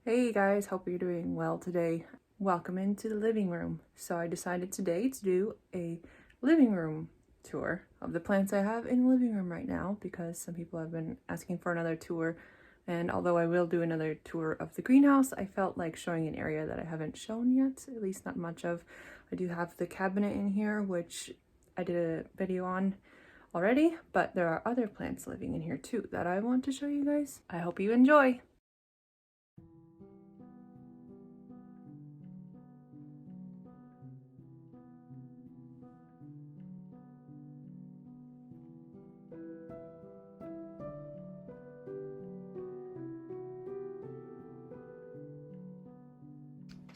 Hey guys, hope you're doing well today. Welcome into the living room. So I decided today to do a living room tour of the plants I have in the living room right now because some people have been asking for another tour. And although I will do another tour of the greenhouse, I felt like showing an area that I haven't shown yet, at least not much of. I do have the cabinet in here, which I did a video on already, but there are other plants living in here too that I want to show you guys. I hope you enjoy.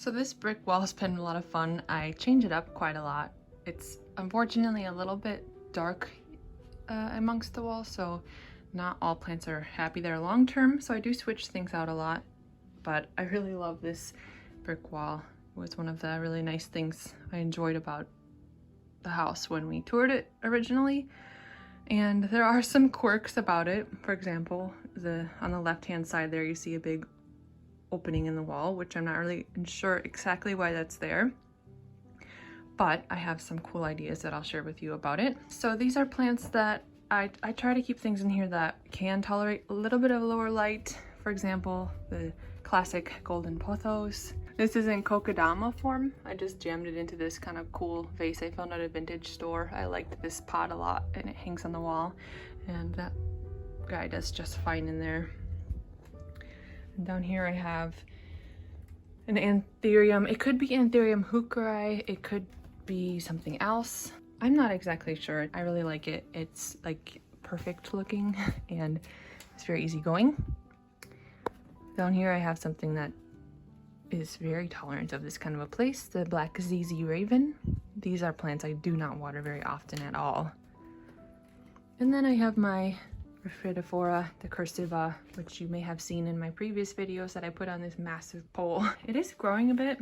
So this brick wall has been a lot of fun. I change it up quite a lot. It's unfortunately a little bit dark amongst the walls, so not all plants are happy there long term, so I do switch things out a lot. But I really love this brick wall. It was one of the really nice things I enjoyed about the house when we toured it originally. And there are some quirks about it. For example, on the left hand side there you see a big opening in the wall, which I'm not really sure exactly why that's there, but I have some cool ideas that I'll share with you about it. So these are plants that I try to keep things in here that can tolerate a little bit of lower light. For example, the classic golden pothos. This is in kokedama form. I just jammed it into this kind of cool vase I found at a vintage store. I liked this pot a lot and it hangs on the wall, and that guy does just fine in there. And down here I have an anthurium. It could be Anthurium hookeri, it could be something else. I'm not exactly sure. I really like it. It's like perfect looking and it's very easygoing. Down here I have something that is very tolerant of this kind of a place, the black ZZ raven. These are plants I do not water very often at all. And then I have my Rhaphidophora, the cursiva, which you may have seen in my previous videos that I put on this massive pole. It is growing a bit.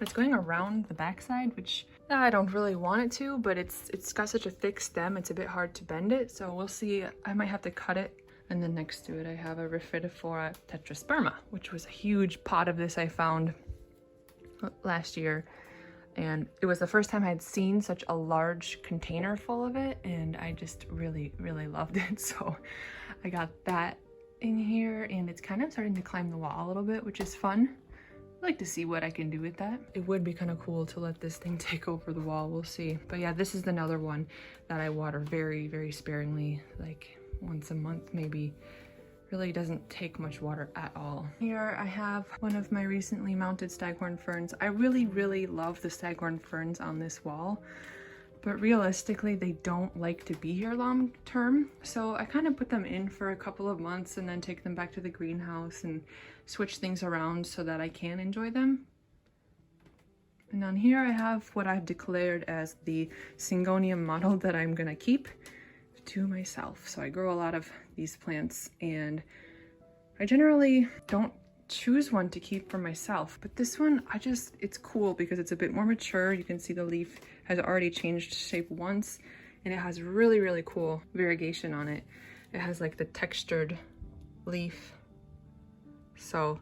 It's going around the backside, which I don't really want it to, but it's got such a thick stem, it's a bit hard to bend it, so we'll see. I might have to cut it. And then next to it I have a Rhaphidophora tetrasperma, which was a huge pot of this I found last year. And it was the first time I'd seen such a large container full of it, and I just really loved it. So I got that in here, and it's kind of starting to climb the wall a little bit, which is fun. I like to see what I can do with that. It would be kind of cool to let this thing take over the wall, we'll see. But yeah, this is another one that I water very sparingly, like once a month maybe. Really doesn't take much water at all. Here I have one of my recently mounted staghorn ferns. I really love the staghorn ferns on this wall, but realistically they don't like to be here long term. So I kind of put them in for a couple of months and then take them back to the greenhouse and switch things around so that I can enjoy them. And on here I have what I've declared as the Singonium model that I'm gonna keep to myself. So I grow a lot of these plants and I generally don't choose one to keep for myself, but this one it's cool because it's a bit more mature. You can see the leaf has already changed shape once, and it has really cool variegation on it. It has like the textured leaf. So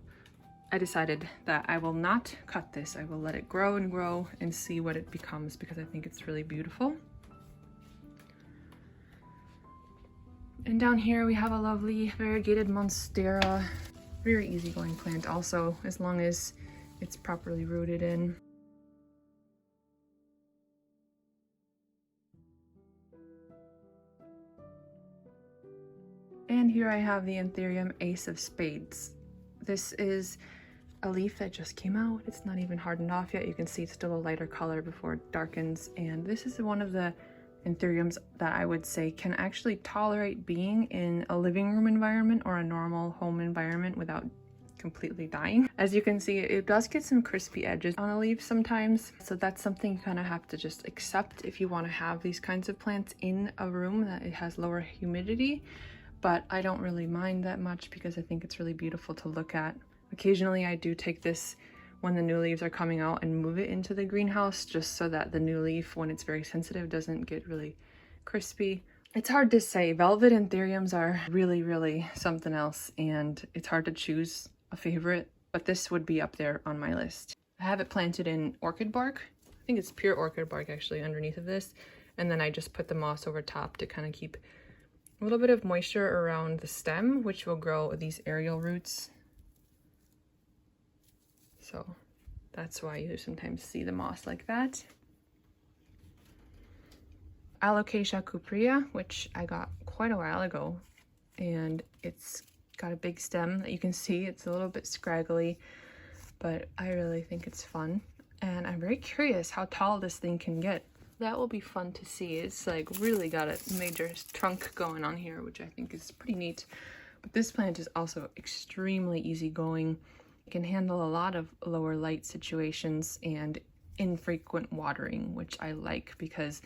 I decided that I will not cut this. I will let it grow and grow and see what it becomes because I think it's really beautiful. And down here we have a lovely variegated monstera. Very easygoing plant also, as long as it's properly rooted in. And here I have the Anthurium Ace of Spades. This is a leaf that just came out. It's not even hardened off yet. You can see it's still a lighter color before it darkens. And this is one of the Anthuriums that I would say can actually tolerate being in a living room environment or a normal home environment without completely dying. As you can see, it does get some crispy edges on the leaves sometimes, so that's something you kind of have to just accept if you want to have these kinds of plants in a room that it has lower humidity. But I don't really mind that much because I think it's really beautiful to look at. Occasionally I do take this when the new leaves are coming out and move it into the greenhouse, just so that the new leaf, when it's very sensitive, doesn't get really crispy. It's hard to say. Velvet anthuriums are really something else, and it's hard to choose a favorite but this would be up there on my list. I have it planted in orchid bark. I think it's pure orchid bark actually underneath of this. And then I just put the moss over top to kind of keep a little bit of moisture around the stem, which will grow these aerial roots. So that's why you sometimes see the moss like that. Alocasia cuprea, which I got quite a while ago, and it's got a big stem that you can see. It's a little bit scraggly, but I really think it's fun. And I'm very curious how tall this thing can get. That will be fun to see. It's like really got a major trunk going on here, which I think is pretty neat. But this plant is also extremely easygoing. It can handle a lot of lower light situations and infrequent watering, which I like because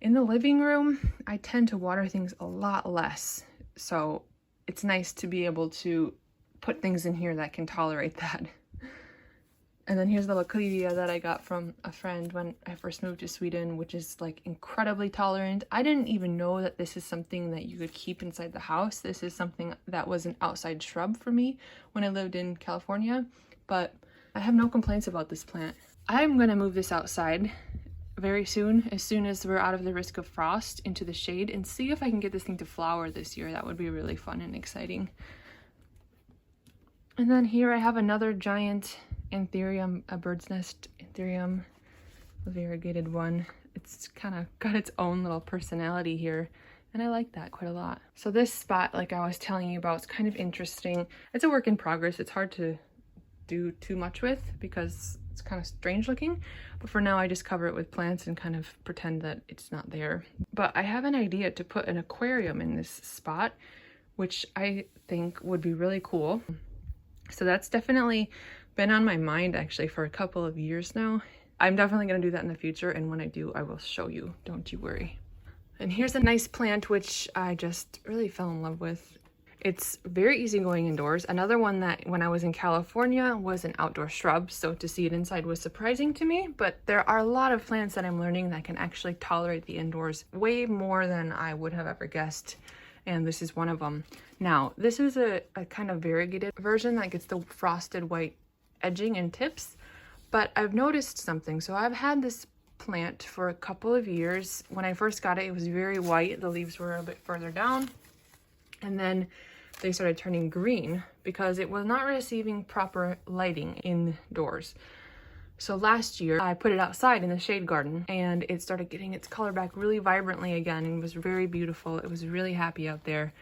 in the living room, I tend to water things a lot less. So it's nice to be able to put things in here that can tolerate that. And then here's the Locadia that I got from a friend when I first moved to Sweden, which is like incredibly tolerant. I didn't even know that this is something that you could keep inside the house. This is something that was an outside shrub for me when I lived in California, but I have no complaints about this plant. I'm gonna move this outside very soon as we're out of the risk of frost, into the shade, and see if I can get this thing to flower this year. That would be really fun and exciting. And then here I have another giant anthurium, a bird's nest anthurium, a variegated one. It's kind of got its own little personality here, and I like that quite a lot. So this spot, like I was telling you about, is kind of interesting. It's a work in progress. It's hard to do too much with because it's kind of strange looking, but for now I just cover it with plants and kind of pretend that it's not there. But I have an idea to put an aquarium in this spot, which I think would be really cool. So that's definitely been on my mind actually for a couple of years now. I'm definitely going to do that in the future, and when I do, I will show you, don't you worry. And here's a nice plant which I just really fell in love with. It's very easy going indoors. Another one that when I was in California was an outdoor shrub, so to see it inside was surprising to me, but there are a lot of plants that I'm learning that can actually tolerate the indoors way more than I would have ever guessed, and this is one of them. Now, this is a kind of variegated version that gets the frosted white edging and tips, but I've noticed something. So I've had this plant for a couple of years. When I first got it, it was very white. The leaves were a bit further down, and then they started turning green because it was not receiving proper lighting indoors. So last year I put it outside in the shade garden, and it started getting its color back really vibrantly again and was very beautiful. It was really happy out there.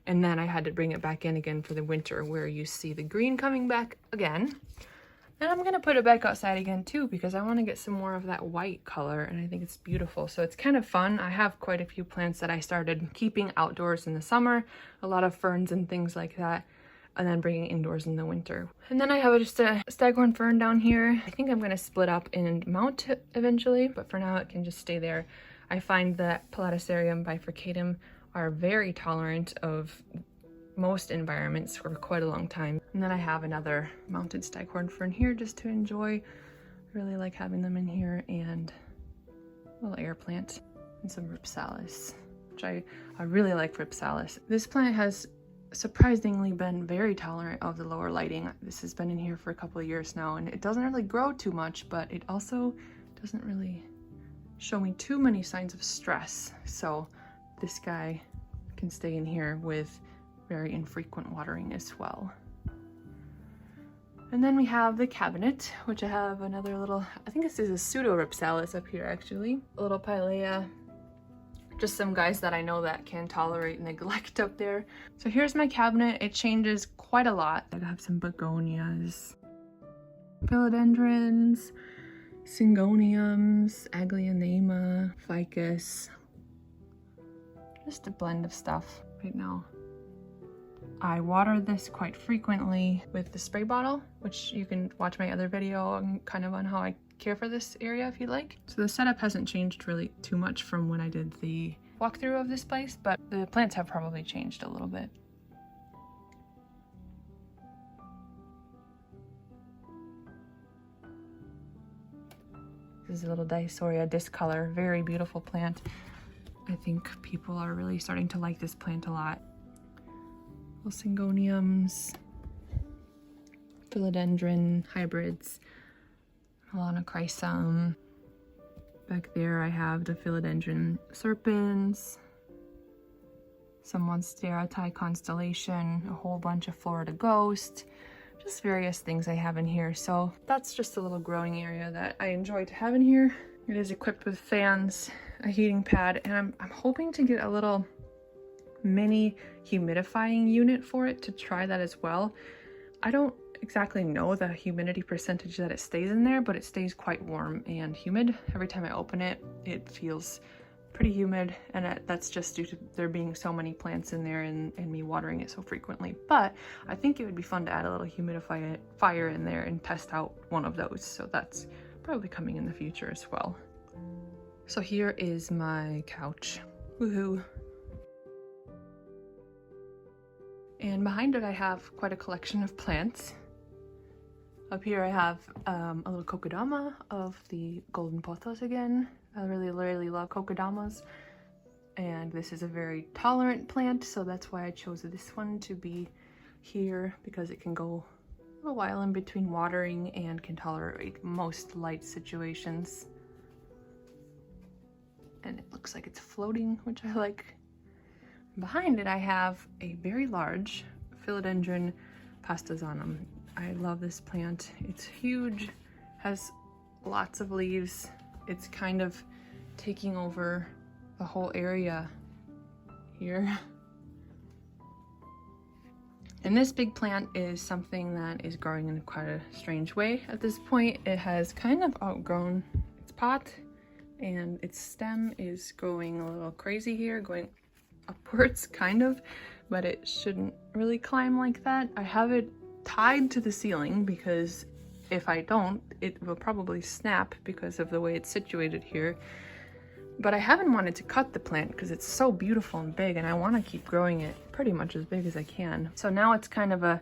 And then I had to bring it back in again for the winter, where you see the green coming back again. And I'm gonna put it back outside again too, because I want to get some more of that white color, and I think it's beautiful. So it's kind of fun. I have quite a few plants that I started keeping outdoors in the summer, a lot of ferns and things like that, and then bringing indoors in the winter. And then I have just a staghorn fern down here. I think I'm gonna split up and mount it eventually, but for now it can just stay there. I find that Platycerium bifurcatum are very tolerant of most environments for quite a long time. And then I have another mounted staghorn fern here just to enjoy. I really like having them in here, and a little air plant and some Rhipsalis, which I really like Rhipsalis. This plant has surprisingly been very tolerant of the lower lighting. This has been in here for a couple of years now, and it doesn't really grow too much, but it also doesn't really show me too many signs of stress. So this guy can stay in here with very infrequent watering as well. And then we have the cabinet, which I have another little, I think this is a pseudo Rhipsalis up here actually. A little Pilea. Just some guys that I know that can tolerate neglect up there. So here's my cabinet. It changes quite a lot. I have some begonias, philodendrons, Singoniums, Aglaonema, ficus. Just a blend of stuff right now. I water this quite frequently with the spray bottle, which you can watch my other video kind of on how I care for this area if you'd like. So the setup hasn't changed really too much from when I did the walkthrough of this place, but the plants have probably changed a little bit. This is a little Diasoria discolor, very beautiful plant. I think people are really starting to like this plant a lot. Little Singoniums. philodendron hybrids, Melanochrysum. Back there I have the philodendron serpens, some monstera constellation, a whole bunch of Florida ghost, just various things I have in here. So that's just a little growing area that I enjoy to have in here. It is equipped with fans, a heating pad, and I'm hoping to get a little mini humidifying unit for it to try that as well. I don't exactly know the humidity percentage that it stays in there, but it stays quite warm and humid. Every time I open it, it feels pretty humid, and that's just due to there being so many plants in there and me watering it so frequently. But I think it would be fun to add a little humidifier in there and test out one of those, so that's probably coming in the future as well. So here is my couch. Woohoo! And behind it I have quite a collection of plants. Up here I have a little kokedama of the golden pothos again. I really love kokedamas, and this is a very tolerant plant, so that's why I chose this one to be here, because it can go a little while in between watering and can tolerate most light situations. And it looks like it's floating, which I like. Behind it I have a very large philodendron pastazanum. I love this plant. It's huge, has lots of leaves. It's kind of taking over the whole area here. And this big plant is something that is growing in quite a strange way at this point. It has kind of outgrown its pot, and its stem is going a little crazy here, going upwards kind of, but it shouldn't really climb like that. I have it tied to the ceiling because if I don't, it will probably snap because of the way it's situated here. But I haven't wanted to cut the plant because it's so beautiful and big, and I want to keep growing it pretty much as big as I can. So now it's kind of a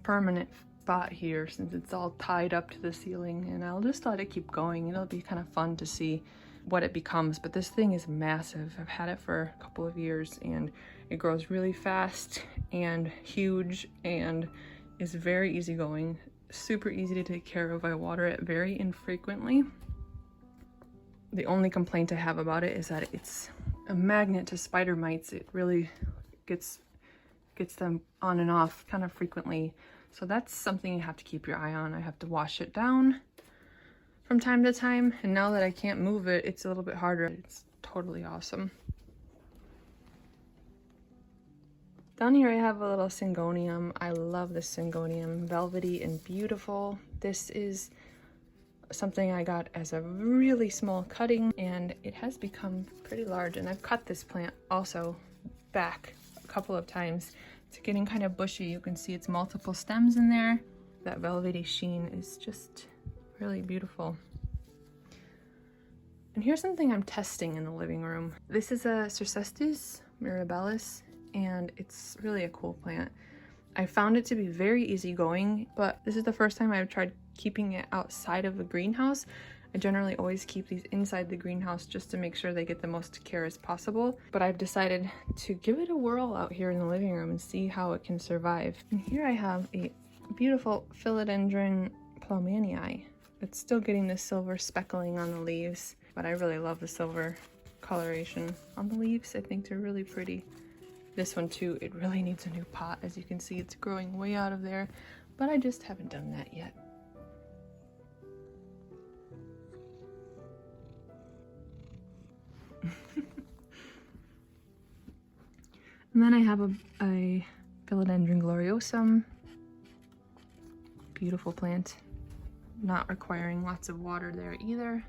permanent spot here since it's all tied up to the ceiling, and I'll just let it keep going. It'll be kind of fun to see what it becomes, but this thing is massive. I've had it for a couple of years, and it grows really fast and huge and is very easygoing, super easy to take care of. I water it very infrequently. The only complaint I have about it is that it's a magnet to spider mites. It really gets them on and off kind of frequently. So that's something you have to keep your eye on. I have to wash it down from time to time, and now that I can't move it, it's a little bit harder. It's totally awesome. Down here I have a little Singonium. I love this Singonium, velvety and beautiful. This is something I got as a really small cutting, and it has become pretty large, and I've cut this plant also back a couple of times. It's getting kind of bushy. You can see it's multiple stems in there. That velvety sheen is just really beautiful. And here's something I'm testing in the living room. This is a Cercestes mirabilis, and it's really a cool plant. I found it to be very easygoing, but this is the first time I've tried keeping it outside of the greenhouse. I generally always keep these inside the greenhouse just to make sure they get the most care as possible, but I've decided to give it a whirl out here in the living room and see how it can survive. And here I have a beautiful philodendron plowmanii. It's still getting the silver speckling on the leaves, but I really love the silver coloration on the leaves. I think they're really pretty. This one too, it really needs a new pot. As you can see, it's growing way out of there, but I just haven't done that yet. And then I have a philodendron gloriosum. Beautiful plant, not requiring lots of water there either.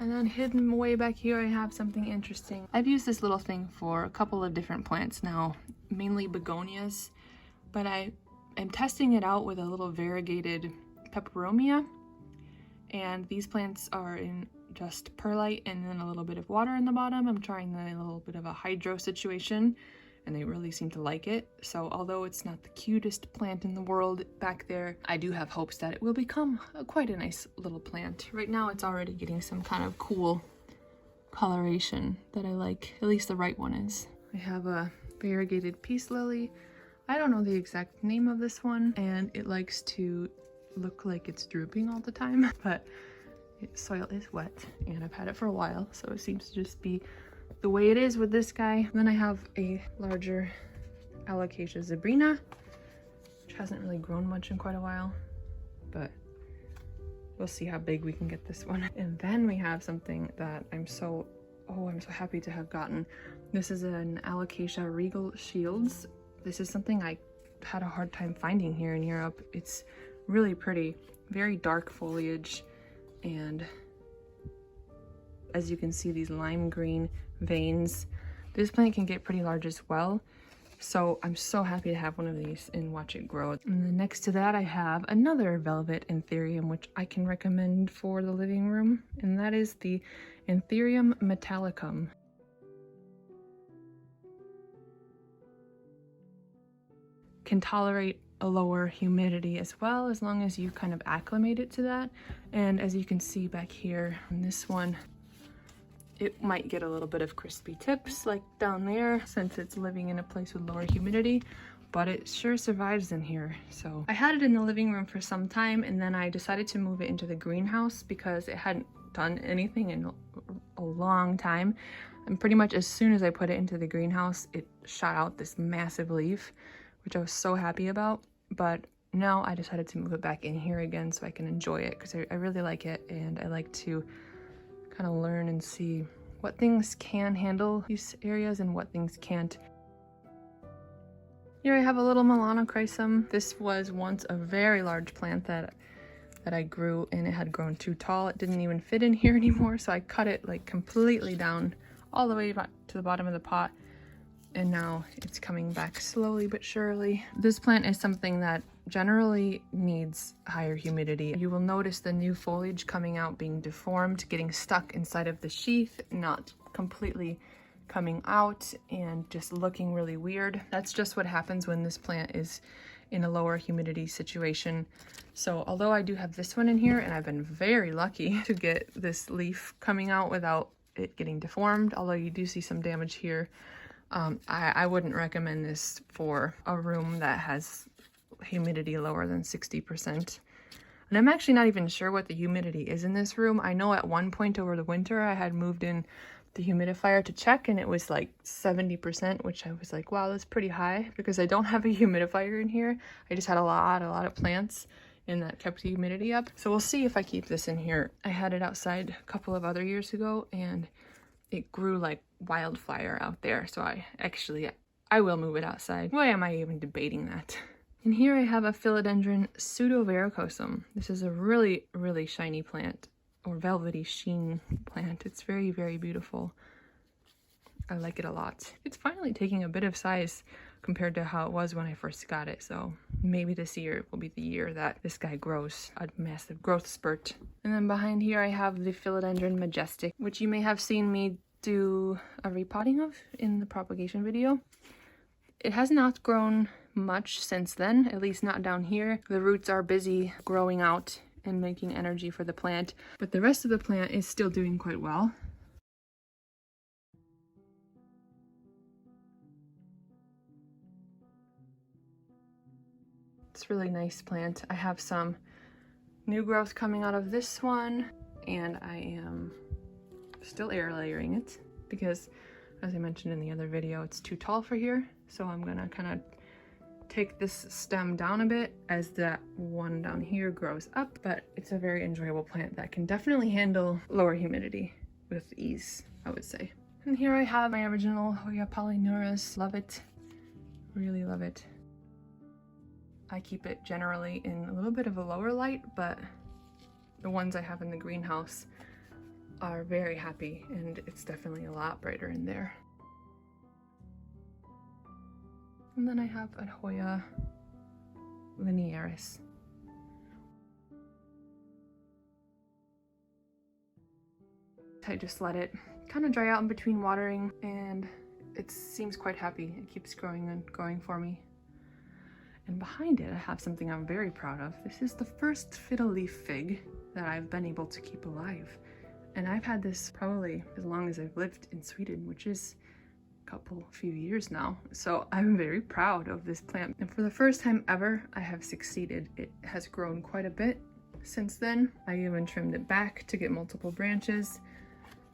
And then hidden way back here I have something interesting. I've used this little thing for a couple of different plants now, mainly begonias, but I am testing it out with a little variegated peperomia, and these plants are in just perlite and then a little bit of water in the bottom. I'm trying a little bit of a hydro situation, and they really seem to like it. So although it's not the cutest plant in the world back there, I do have hopes that it will become quite a nice little plant. Right now it's already getting some kind of cool coloration that I like. At least the right one is. I have a variegated peace lily, I don't know the exact name of this one, and it likes to look like it's drooping all the time, but soil is wet and I've had it for a while, so it seems to just be the way it is with this guy. Then I have a larger Alocasia zebrina, which hasn't really grown much in quite a while, but we'll see how big we can get this one. And then we have something that I'm so happy to have gotten. This is an Alocasia Regal Shields. This is something I had a hard time finding here in Europe. It's really pretty, very dark foliage, and as you can see, these lime green veins. This plant can get pretty large as well, so I'm so happy to have one of these and watch it grow. And then next to that I have another velvet Anthurium, which I can recommend for the living room, and that is the Anthurium metallicum. Can tolerate a lower humidity as well, as long as you kind of acclimate it to that. And as you can see back here on this one, it might get a little bit of crispy tips like down there since it's living in a place with lower humidity, but it sure survives in here. So I had it in the living room for some time, and then I decided to move it into the greenhouse because it hadn't done anything in a long time. And pretty much as soon as I put it into the greenhouse, it shot out this massive leaf, which I was so happy about. But now I decided to move it back in here again so I can enjoy it, because I really like it, and I like to kind of learn and see what things can handle these areas and what things can't. Here I have a little Melanochrysum. This was once a very large plant that I grew, and it had grown too tall. It didn't even fit in here anymore, so I cut it like completely down all the way back to the bottom of the pot, and now it's coming back slowly but surely. This plant is something that generally needs higher humidity. You will notice the new foliage coming out being deformed, getting stuck inside of the sheath, not completely coming out, and just looking really weird. That's just what happens when this plant is in a lower humidity situation. So although I do have this one in here, and I've been very lucky to get this leaf coming out without it getting deformed, although you do see some damage here, I wouldn't recommend this for a room that has humidity lower than 60%. And I'm actually not even sure what the humidity is in this room. I know at one point over the winter I had moved in the humidifier to check, and it was like 70%, which I was like, wow, that's pretty high, because I don't have a humidifier in here. I just had a lot of plants, and that kept the humidity up. So we'll see if I keep this in here. I had it outside a couple of other years ago, and it grew like wildfire out there. So I will move it outside. Why am I even debating that? And here I have a philodendron pseudovaricosum. This is a really, really shiny plant, or velvety sheen plant. It's very, very beautiful. I like it a lot. It's finally taking a bit of size compared to how it was when I first got it. So maybe this year will be the year that this guy grows a massive growth spurt. And then behind here I have the philodendron majestic, which you may have seen me do a repotting of in the propagation video. It has not grown much since then, at least not down here. The roots are busy growing out and making energy for the plant, but the rest of the plant is still doing quite well. It's a really nice plant. I have some new growth coming out of this one, and I am still air layering it because, as I mentioned in the other video, it's too tall for here. So I'm gonna kind of take this stem down a bit as that one down here grows up, but it's a very enjoyable plant that can definitely handle lower humidity with ease, I would say. And here I have my original Hoya polyneurus. Love it, really love it. I keep it generally in a little bit of a lower light, but the ones I have in the greenhouse are very happy, and it's definitely a lot brighter in there. And then I have a Hoya linearis. I just let it kind of dry out in between watering, and it seems quite happy. It keeps growing and growing for me. And behind it, I have something I'm very proud of. This is the first fiddle leaf fig that I've been able to keep alive. And I've had this probably as long as I've lived in Sweden, which is few years now. So I'm very proud of this plant. And for the first time ever, I have succeeded. It has grown quite a bit since then. I even trimmed it back to get multiple branches,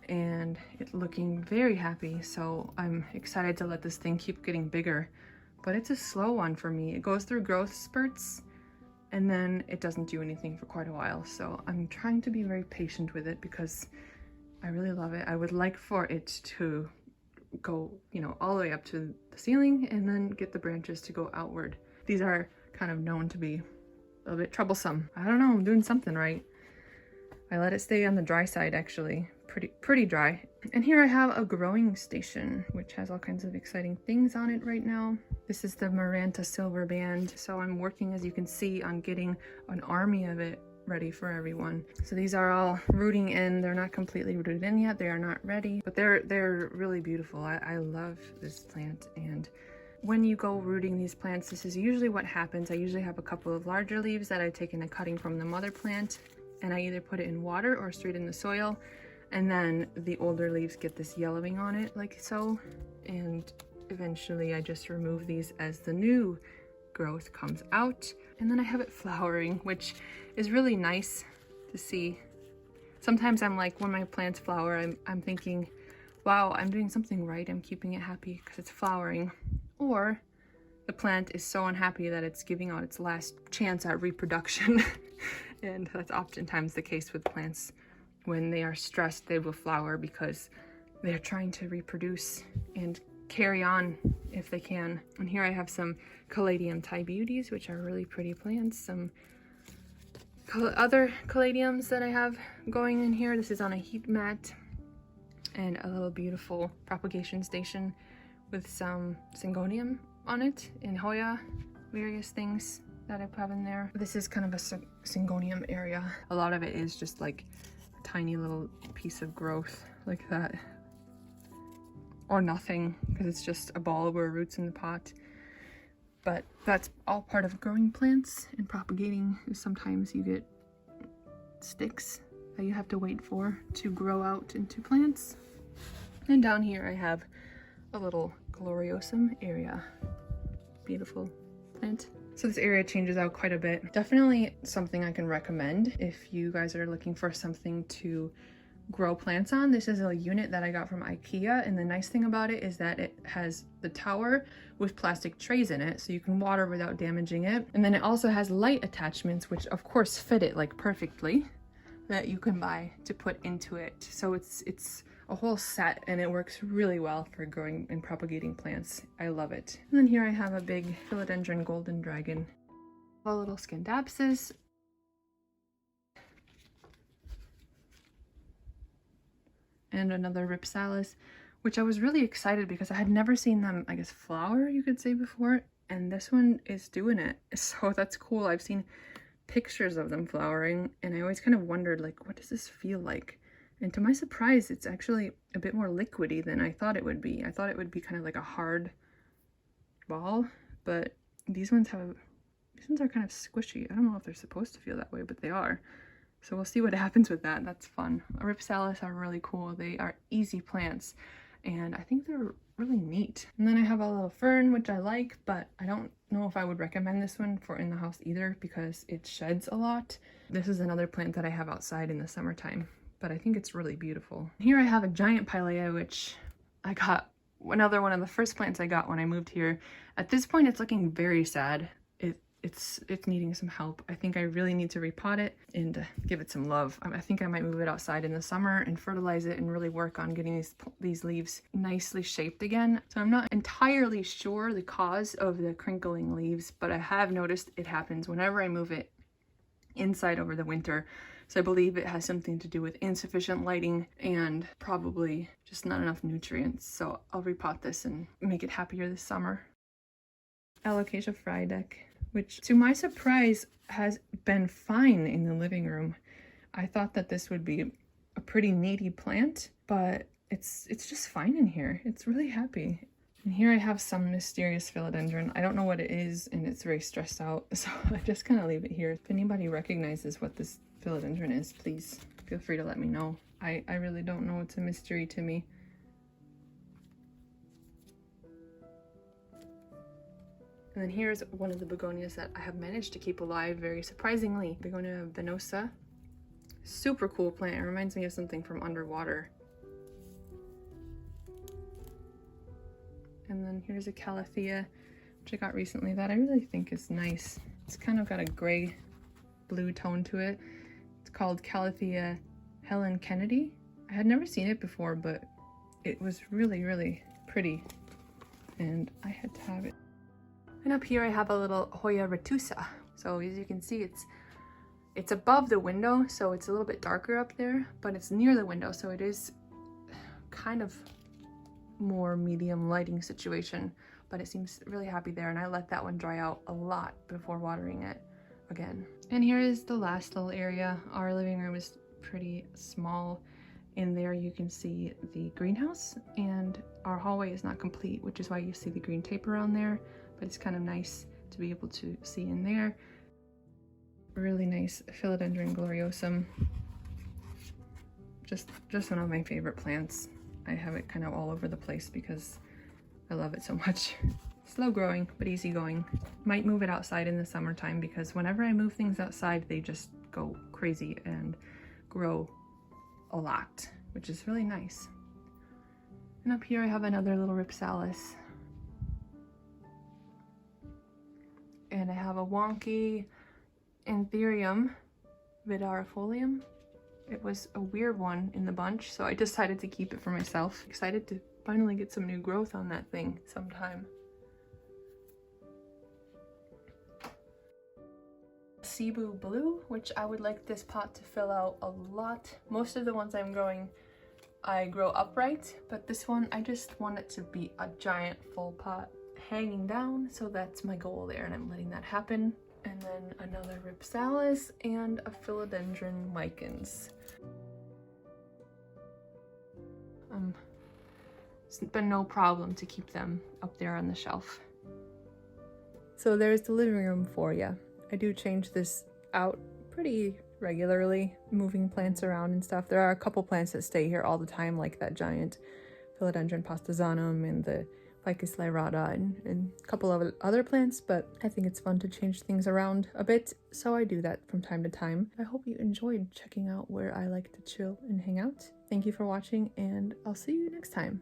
and it's looking very happy. So I'm excited to let this thing keep getting bigger, but it's a slow one for me. It goes through growth spurts and then it doesn't do anything for quite a while. So I'm trying to be very patient with it because I really love it. I would like for it to go, you know, all the way up to the ceiling and then get the branches to go outward. These are kind of known to be a little bit troublesome. I don't know, I'm doing something right. I let it stay on the dry side, actually, pretty dry. And here I have a growing station, which has all kinds of exciting things on it right now. This is the Maranta Silver Band. So I'm working, as you can see, on getting an army of it ready for everyone. So these are all rooting in. They're not completely rooted in yet. They are not ready, but they're really beautiful. I love this plant. And when you go rooting these plants, this is usually what happens. I usually have a couple of larger leaves that I've taken a cutting from the mother plant, and I either put it in water or straight in the soil, and then the older leaves get this yellowing on it like so, and eventually I just remove these as the new growth comes out, and then I have it flowering, which is really nice to see. Sometimes I'm like, when my plants flower, I'm thinking, wow, I'm doing something right. I'm keeping it happy because it's flowering. Or the plant is so unhappy that it's giving out its last chance at reproduction. And that's oftentimes the case with plants. When they are stressed, they will flower because they're trying to reproduce and carry on if they can. And here I have some Caladium Thai Beauties, which are really pretty plants. Some other caladiums that I have going in here. This is on a heat mat, and a little beautiful propagation station with some Singonium on it, and Hoya, various things that I have in there. This is kind of a Singonium area. A lot of it is just like a tiny little piece of growth like that, or nothing, because it's just a ball where roots in the pot. But that's all part of growing plants and propagating. Sometimes you get sticks that you have to wait for to grow out into plants. And down here I have a little Gloriosum area. Beautiful plant. So this area changes out quite a bit. Definitely something I can recommend if you guys are looking for something to grow plants on. This is a unit that I got from IKEA, and the nice thing about it is that it has the tower with plastic trays in it, so you can water without damaging it. And then it also has light attachments, which of course fit it like perfectly, that you can buy to put into it. So it's a whole set, and it works really well for growing and propagating plants. I love it. And then here I have a big philodendron golden dragon, a little Scandapsis, and another Ripsalis, which I was really excited because I had never seen them, I guess, flower, you could say, before, and this one is doing it. So that's cool. I've seen pictures of them flowering, and I always kind of wondered, like, what does this feel like? And to my surprise, it's actually a bit more liquidy than I thought it would be. I thought it would be kind of like a hard ball, but these ones are kind of squishy. I don't know if they're supposed to feel that way, but they are. So we'll see what happens with that. That's fun. Ripsalis are really cool. They are easy plants, and I think they're really neat. And then I have a little fern, which I like, but I don't know if I would recommend this one for in the house either because it sheds a lot. This is another plant that I have outside in the summertime, but I think it's really beautiful. Here I have a giant pilea, which I got, another one of the first plants I got when I moved here. At this point, it's looking very sad. It's needing some help. I think I really need to repot it and give it some love. I think I might move it outside in the summer and fertilize it and really work on getting these leaves nicely shaped again. So I'm not entirely sure the cause of the crinkling leaves, but I have noticed it happens whenever I move it inside over the winter. So I believe it has something to do with insufficient lighting and probably just not enough nutrients. So I'll repot this and make it happier this summer. Alocasia frydek, which to my surprise has been fine in the living room. I thought that this would be a pretty needy plant, but it's just fine in here. It's really happy. And here I have some mysterious philodendron. I don't know what it is, and it's very stressed out, so I just kind of leave it here. If anybody recognizes what this philodendron is, please feel free to let me know. I really don't know. It's a mystery to me. And then here's one of the begonias that I have managed to keep alive very surprisingly. Begonia venosa. Super cool plant. It reminds me of something from underwater. And then here's a calathea, which I got recently that I really think is nice. It's kind of got a gray blue tone to it. It's called Calathea Helen Kennedy. I had never seen it before, but it was really, really pretty, and I had to have it. And up here I have a little Hoya retusa. So as you can see, it's above the window, so it's a little bit darker up there, but it's near the window, so it is kind of more medium lighting situation, but it seems really happy there, and I let that one dry out a lot before watering it again. And here is the last little area. Our living room is pretty small. In there you can see the greenhouse, and our hallway is not complete, which is why you see the green tape around there, but it's kind of nice to be able to see in there. Really nice philodendron gloriosum. Just one of my favorite plants. I have it kind of all over the place because I love it so much. Slow growing, but easy going. Might move it outside in the summertime because whenever I move things outside, they just go crazy and grow a lot, which is really nice. And up here I have another little Ripsalis. And I have a wonky Anthurium vidarifolium. It was a weird one in the bunch, so I decided to keep it for myself. Excited to finally get some new growth on that thing sometime. Cebu blue, which I would like this pot to fill out a lot. Most of the ones I'm growing, I grow upright, but this one I just want it to be a giant full pot hanging down, so that's my goal there, and I'm letting that happen. And then another Ripsalis and a philodendron micans. It's been no problem to keep them up there on the shelf. So there's the living room for you. I do change this out pretty regularly, moving plants around and stuff. There are a couple plants that stay here all the time, like that giant philodendron pastazanum and the Ficus lyrata and a couple of other plants, but I think it's fun to change things around a bit, so I do that from time to time. I hope you enjoyed checking out where I like to chill and hang out. Thank you for watching, and I'll see you next time.